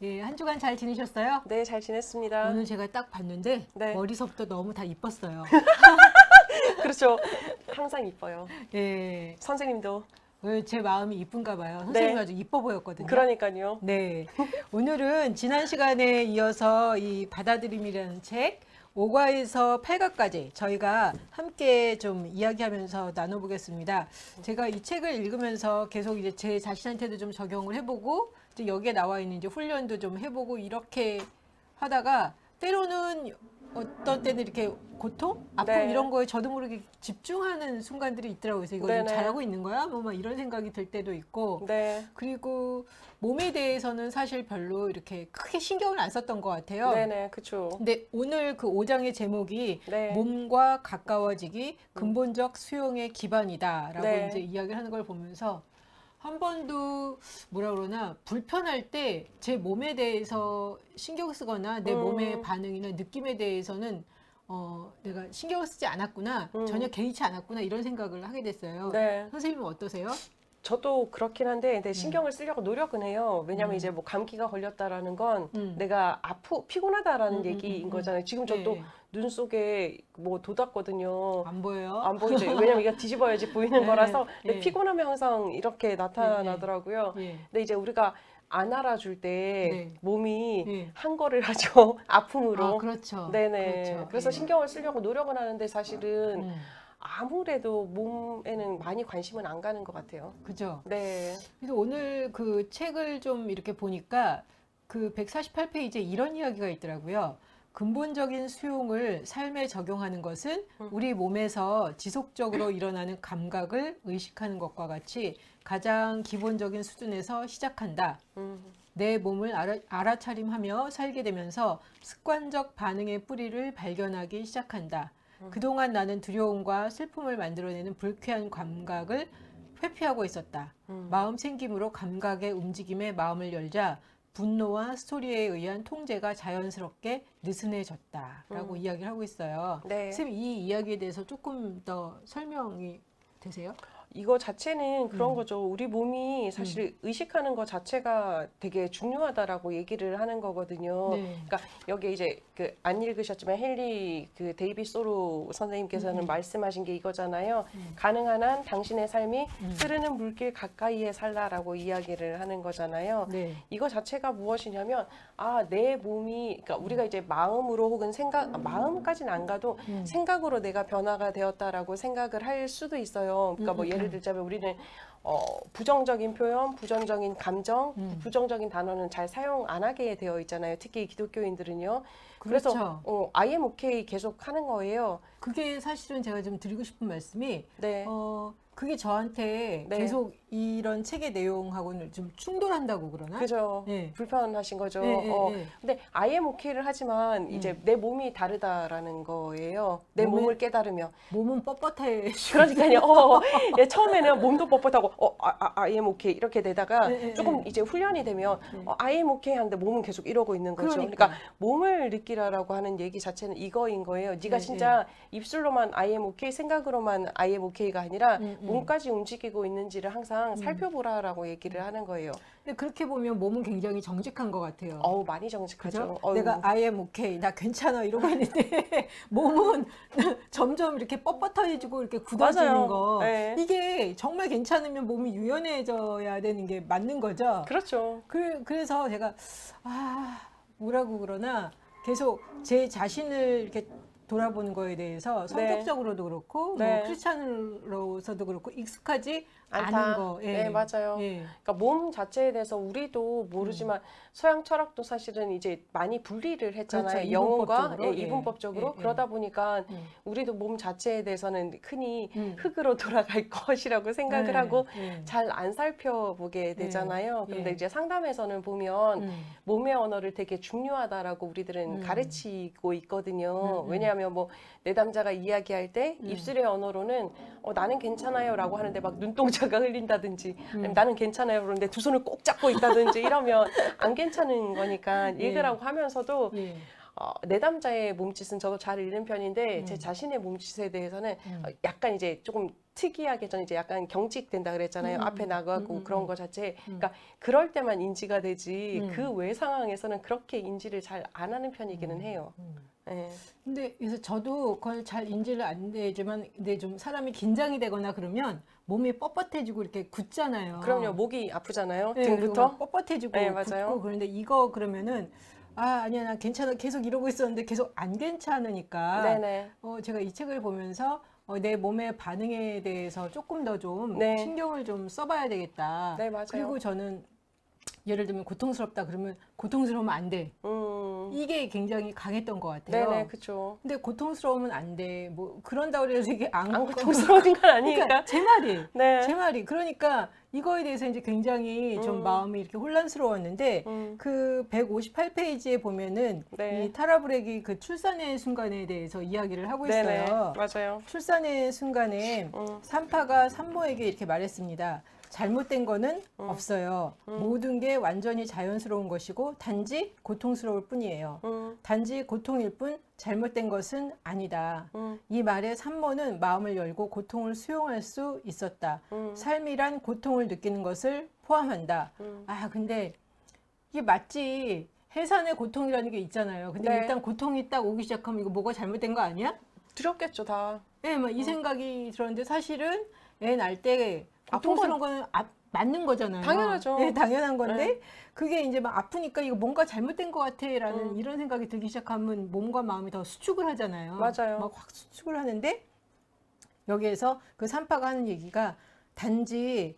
예, 한 주간 잘 지내셨어요? 네, 잘 지냈습니다. 오늘 제가 딱 봤는데 네. 머리서부터 너무 다 이뻤어요. 그렇죠. 항상 이뻐요. 예, 선생님도. 제 마음이 이쁜가 봐요. 선생님이 네. 아주 이뻐 보였거든요. 그러니까요. 네, 오늘은 지난 시간에 이어서 이 받아들임이라는 책 5과에서 8과까지 저희가 함께 좀 이야기하면서 나눠보겠습니다. 제가 이 책을 읽으면서 계속 이제 제 자신한테도 좀 적용을 해보고 이제 여기에 나와 있는 이제 훈련도 좀 해보고 이렇게 하다가 때로는 어떤 때는 이렇게 고통, 아픔 네. 이런 거에 저도 모르게 집중하는 순간들이 있더라고요. 그래서 이거 좀 네네. 잘하고 있는 거야? 뭐 막 이런 생각이 들 때도 있고. 네. 그리고 몸에 대해서는 사실 별로 이렇게 크게 신경을 안 썼던 것 같아요. 네네, 그쵸. 근데 오늘 그 5장의 제목이 네. 몸과 가까워지기 근본적 수용의 기반이다라고 네. 이제 이야기를 하는 걸 보면서 한 번도 뭐라 그러나 불편할 때 제 몸에 대해서 신경 쓰거나 내 몸의 반응이나 느낌에 대해서는 내가 신경을 쓰지 않았구나, 전혀 개의치 않았구나 이런 생각을 하게 됐어요. 네. 선생님은 어떠세요? 저도 그렇긴 한데 신경을 쓰려고 노력은 해요. 왜냐면 음. 이제 뭐 감기가 걸렸다라는 건 음. 내가 피곤하다라는 얘기인 거잖아요. 지금 저도 네. 눈 속에 뭐 돋았거든요. 안 보여요? 안 보이죠. 왜냐면 이거 뒤집어야지 보이는 네. 거라서. 근데 네. 피곤하면 항상 이렇게 나타나더라고요. 예. 근데 이제 우리가 안 알아줄 때 네. 몸이 네. 한 거를 하죠. 아픔으로. 아, 그렇죠. 네네. 그렇죠. 그래서 예. 신경을 쓰려고 노력은 하는데 사실은 음. 아무래도 몸에는 많이 관심은 안 가는 것 같아요. 그죠. 네. 그래서 오늘 그 책을 좀 이렇게 보니까 그 148페이지에 이런 이야기가 있더라고요. 근본적인 수용을 삶에 적용하는 것은 우리 몸에서 지속적으로 일어나는 감각을 의식하는 것과 같이 가장 기본적인 수준에서 시작한다. 내 몸을 알아차림하며 살게 되면서 습관적 반응의 뿌리를 발견하기 시작한다. 그동안 나는 두려움과 슬픔을 만들어내는 불쾌한 감각을 회피하고 있었다. 마음 챙김으로 감각의 움직임에 마음을 열자 분노와 스토리에 의한 통제가 자연스럽게 느슨해졌다라고 이야기를 하고 있어요. 네. 선생님, 이 이야기에 대해서 조금 더 설명이 되세요? 이거 자체는 그런 거죠. 우리 몸이 사실 의식하는 것 자체가 되게 중요하다라고 얘기를 하는 거거든요. 네. 그러니까 여기 이제 그 안 읽으셨지만 헨리 그 데이빗 소로 선생님께서는 말씀하신 게 이거잖아요. 가능한 한 당신의 삶이 흐르는 물길 가까이에 살라라고 이야기를 하는 거잖아요. 네. 이거 자체가 무엇이냐면 내 몸이 그러니까 우리가 이제 마음으로 혹은 마음까지는 안 가도 생각으로 내가 변화가 되었다라고 생각을 할 수도 있어요. 그러니까 뭐 예를 들자면 우리는 부정적인 표현, 부정적인 감정, 부정적인 단어는 잘 사용 안 하게 되어 있잖아요. 특히 기독교인들은요. 그렇죠. 그래서 I am okay 계속 하는 거예요. 그게 사실은 제가 좀 드리고 싶은 말씀이 네. 그게 저한테 네. 계속 이런 책의 내용하고는 좀 충돌한다고 그러나? 그죠. 네. 불편하신 거죠. 네, 네, 네. 근데 I am okay를 하지만 이제 내 몸이 다르다라는 거예요. 내 몸을- 몸을 깨달으며. 몸은 뻣뻣해. 그러니까요. 예, 처음에는 몸도 뻣뻣하고 I am okay 이렇게 되다가 네, 조금 네. 이제 훈련이 되면 I am okay 하는데 몸은 계속 이러고 있는 거죠. 그러니까. 그러니까 몸을 느끼라라고 하는 얘기 자체는 이거인 거예요. 네가 네, 진짜 입술로만 I am okay, 생각으로만 I am okay가 아니라 몸까지 움직이고 있는지를 항상 살펴보라라고 얘기를 하는 거예요. 근데 그렇게 보면 몸은 굉장히 정직한 것 같아요. 많이 정직하죠. 그죠? 어우. 내가 I am okay, 나 괜찮아 이러고 있는데 몸은 점점 이렇게 뻣뻣해지고 이렇게 굳어지는 맞아요. 거. 네. 이게 정말 괜찮으면 몸이 유연해져야 되는 게 맞는 거죠. 그렇죠. 그래서 제가 뭐라고 그러나 계속 제 자신을 이렇게 돌아보는 거에 대해서 성격적으로도 그렇고 네. 뭐 크리스찬으로서도 그렇고 익숙하지 않다. 않은 거. 네, 맞아요. 예. 그러니까 몸 자체에 대해서 우리도 모르지만 서양 철학도 사실은 이제 많이 분리를 했잖아요. 그렇죠. 영혼과 이분법적으로. 이분법적으로. 예, 예. 그러다 보니까 우리도 몸 자체에 대해서는 흔히 음. 흙으로 돌아갈 것이라고 생각을 네, 하고 네. 잘 안 살펴보게 되잖아요. 예. 그런데 이제 상담에서는 보면 몸의 언어를 되게 중요하다라고 우리들은 가르치고 있거든요. 왜냐하면 뭐 내담자가 이야기할 때 입술의 언어로는 나는 괜찮아요라고 하는데 막 눈동자가 흘린다든지 아니면 나는 괜찮아요 그러는데 두 손을 꼭 잡고 있다든지 이러면 안 괜찮은 거니까 읽으라고 하면서도 예. 내담자의 몸짓은 저도 잘 읽는 편인데 제 자신의 몸짓에 대해서는 약간 이제 조금 특이하게 저는 이제 약간 경직된다 그랬잖아요. 앞에 나가고 그런 거 자체. 그러니까 그럴 때만 인지가 되지 그 외 상황에서는 그렇게 인지를 잘 안 하는 편이기는 해요. 네. 근데 그래서 저도 그걸 잘 인지를 안 되지만 근데 좀 사람이 긴장이 되거나 그러면 몸이 뻣뻣해지고 이렇게 굳잖아요. 그럼요. 목이 아프잖아요. 네, 그리고 등부터. 막 뻣뻣해지고 네, 맞아요. 굳고 그런데 이거 그러면은 아니야 나 괜찮아 계속 이러고 있었는데 계속 안 괜찮으니까 네네. 제가 이 책을 보면서 내 몸의 반응에 대해서 조금 더 좀 네. 신경을 좀 써봐야 되겠다. 네, 맞아요. 그리고 저는 예를 들면 고통스럽다 그러면 고통스러우면 안 돼. 이게 굉장히 강했던 것 같아요. 네네, 그쵸. 근데 고통스러우면 안 돼. 뭐 그런다고 해서 이게 안 고통스러운 건 아니니까. 그러니까 제 말이 네. 제 말이 그러니까 이거에 대해서 이제 굉장히 좀 마음이 이렇게 혼란스러웠는데 그 158페이지에 보면은 네. 이 타라 브렉이 그 출산의 순간에 대해서 이야기를 하고 있어요. 네네, 맞아요. 출산의 순간에 산파가 산모에게 이렇게 말했습니다. 잘못된 거는 없어요. 모든 게 완전히 자연스러운 것이고 단지 고통스러울 뿐이에요. 단지 고통일 뿐 잘못된 것은 아니다. 이 말에 산모는 마음을 열고 고통을 수용할 수 있었다. 삶이란 고통을 느끼는 것을 포함한다. 근데 이게 마치 해산의 고통이라는 게 있잖아요. 근데 네. 일단 고통이 딱 오기 시작하면 이거 뭐가 잘못된 거 아니야? 두렵겠죠, 다. 네, 막 이 생각이 들었는데 사실은 애 낳을 때 고통스러운 거는 맞는 거잖아요. 당연하죠. 네, 당연한 건데 네. 그게 이제 막 아프니까 이거 뭔가 잘못된 것 같아라는 이런 생각이 들기 시작하면 몸과 마음이 더 수축을 하잖아요. 맞아요. 막 확 수축을 하는데 여기에서 그 산파가 하는 얘기가 단지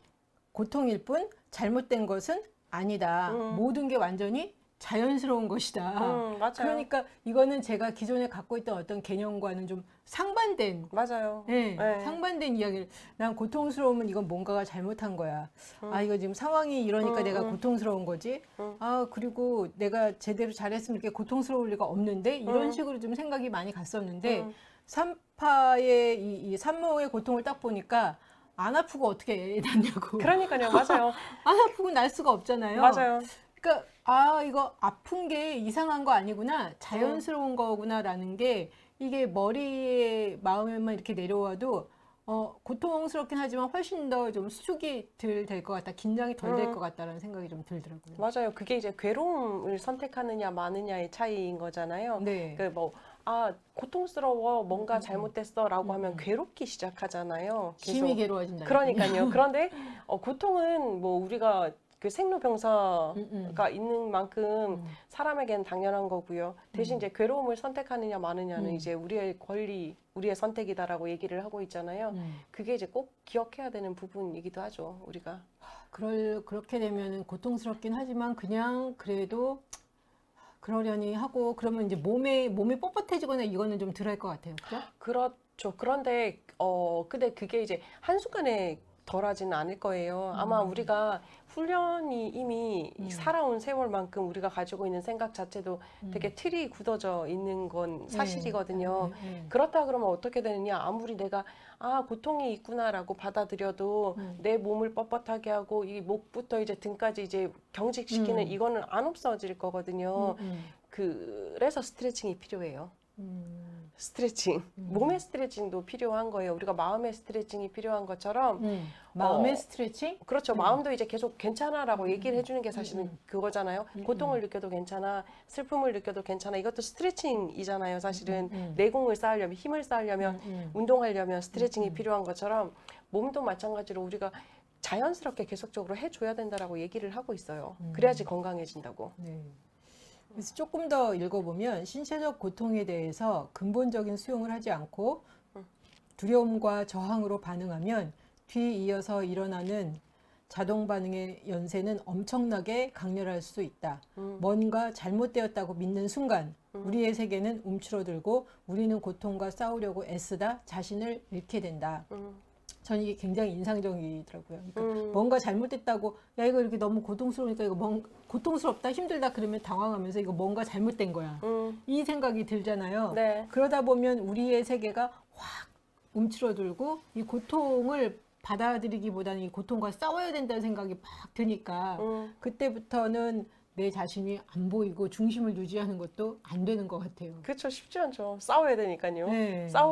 고통일 뿐 잘못된 것은 아니다. 모든 게 완전히 자연스러운 것이다. 맞아요. 그러니까 이거는 제가 기존에 갖고 있던 어떤 개념과는 좀 상반된 맞아요. 네, 네. 상반된 이야기를 난 고통스러우면 이건 뭔가가 잘못한 거야. 이거 지금 상황이 이러니까 내가 고통스러운 거지. 그리고 내가 제대로 잘했으면 이렇게 고통스러울 리가 없는데 이런 식으로 좀 생각이 많이 갔었는데 산파의 이 산모의 고통을 딱 보니까 안 아프고 어떻게 애 낳냐고. 그러니까요, 맞아요. 안 아프고 날 수가 없잖아요. 맞아요. 그러니까 이거 아픈 게 이상한 거 아니구나, 자연스러운 거구나라는 게 이게 머리에 마음에만 이렇게 내려와도 고통스럽긴 하지만 훨씬 더 좀 수축이 덜 될 것 같다, 긴장이 덜 될 것 같다라는 생각이 좀 들더라고요. 맞아요. 그게 이제 괴로움을 선택하느냐 마느냐의 차이인 거잖아요. 네. 그 고통스러워, 뭔가 잘못됐어라고 하면 괴롭기 시작하잖아요. 계속. 심히 괴로워진다. 그러니까요. 그런데 고통은 뭐 우리가 그 생로병사가 있는 만큼 사람에겐 당연한 거고요. 대신 이제 괴로움을 선택하느냐 마느냐는 이제 우리의 권리, 우리의 선택이다라고 얘기를 하고 있잖아요. 그게 이제 꼭 기억해야 되는 부분이기도 하죠, 우리가. 그렇게 되면은 고통스럽긴 하지만 그냥 그래도 그러려니 하고 그러면 이제 몸이 뻣뻣해지거나 이거는 좀 덜할 것 같아요. 그렇죠? 그렇죠. 그런데 근데 그게 이제 한순간에 덜하지는 않을 거예요. 아마 우리가 훈련이 이미 살아온 세월만큼 우리가 가지고 있는 생각 자체도 되게 틀이 굳어져 있는 건 사실이거든요. 그렇다 그러면 어떻게 되느냐? 아무리 내가 고통이 있구나라고 받아들여도 내 몸을 뻣뻣하게 하고 이 목부터 이제 등까지 이제 경직시키는 이거는 안 없어질 거거든요. 그래서 스트레칭이 필요해요. 스트레칭, 몸의 스트레칭도 필요한 거예요. 우리가 마음의 스트레칭이 필요한 것처럼 마음의 스트레칭? 그렇죠. 마음도 이제 계속 괜찮아라고 얘기를 해주는 게 사실은 그거잖아요. 고통을 느껴도 괜찮아, 슬픔을 느껴도 괜찮아. 이것도 스트레칭이잖아요. 사실은 내공을 쌓으려면, 힘을 쌓으려면, 운동하려면 스트레칭이 필요한 것처럼 몸도 마찬가지로 우리가 자연스럽게 계속적으로 해줘야 된다라고 얘기를 하고 있어요. 그래야지 건강해진다고. 네. 그래서 조금 더 읽어보면 신체적 고통에 대해서 근본적인 수용을 하지 않고 두려움과 저항으로 반응하면 뒤이어서 일어나는 자동 반응의 연쇄는 엄청나게 강렬할 수 있다. 뭔가 잘못되었다고 믿는 순간 우리의 세계는 움츠러들고 우리는 고통과 싸우려고 애쓰다 자신을 잃게 된다. 저는 이게 굉장히 인상적이더라고요. 그러니까 뭔가 잘못됐다고, 야 이거 이렇게 너무 고통스러우니까 이거 고통스럽다, 힘들다 그러면 당황하면서 이거 뭔가 잘못된 거야. 이 생각이 들잖아요. 네. 그러다 보면 우리의 세계가 확 움츠러들고 이 고통을 받아들이기보다는 이 고통과 싸워야 된다는 생각이 막 드니까 그때부터는 내 자신이 안 보이고 중심을 유지하는 것도 안 되는 것 같아요. 그렇죠. 쉽지 않죠. 싸워야 되니까요. 네. 싸우